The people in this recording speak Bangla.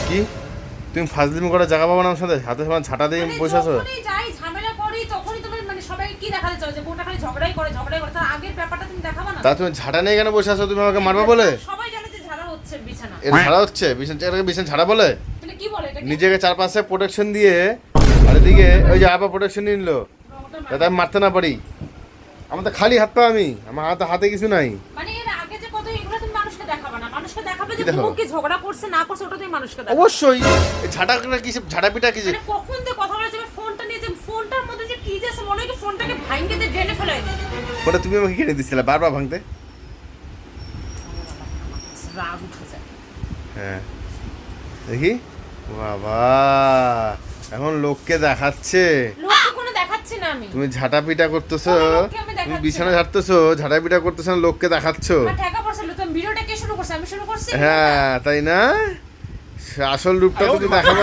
কি তুমি ফাজলিমি করে জায়গা পাবো না আমার সাথে হাতে সমান ছাটা দিয়ে বসে আছো? যখনই যাই ঝামেলা করি তখনই তুমি মানে সবাই কি দেখাতে চাও যে বোনটা খালি ঝগড়াই করে তার আগের ব্যাপারটা তুমি দেখাবা না? তা তুমি ঝাঁটা নিয়ে কেন বসে আছো? তুমি আমাকে মারবা বলে? সবাই জানে যে ঝাড়া হচ্ছে বিছানা। এর ঝাড়া হচ্ছে বিছানা ঝাড়া বলে? তাহলে কি বলে এটা? নিজেকে চারপাশে প্রোটেকশন দিয়ে আর এদিকে ওই যে আবার প্রোটেকশন নিয়ে নিলো যাতে আমি মারতে না পারি। আমার তো খালি হাত পা, আমার হাতে কিছু নাই। মানে এর আগে যে কত এগুলো তুমি মানুষকে দেখাবা না, মানুষকে দেখাবে যে কি দেখাবো? বউ কি ঝগড়া করছে না করছে ওটা তুমি মানুষকে দেখাবে। অবশ্যই এই ঝাঁটাটা কি ঝাঁটা পিটা কি? মানে কখন দিয়ে কথা বলেছে ফোনটা নিয়ে যে ফোনটার মধ্যে যে কি যে আছে মনে হয় কি ফোনটাকে ভাঙিয়ে দিয়ে ড্রেনে ফেলে দিই। ওটা তুমি আমাকে কিনে দিছিলে বারবার ভাঙতে। রাগ উঠে যায়। হ্যাঁ দেখি বাবা এখন লোককে দেখাচ্ছে। লোককে কোনো দেখাচ্ছি না আমি। তুমি ঝাঁটা পিটা করতেছো, কোনো লোককে আমি তুমি দেখাচ্ছি বিছানা না। ঝাড়তেছো, ঝাঁটা পিটা করতেছো না লোককে দেখাচ্ছ। আমার ঠেকা পড়ছিল তো ভিডিওটা কে শুরু করছে? আমি শুরু করছি। হ্যাঁ তাই না? আসল রূপটা তুমি দেখাবো।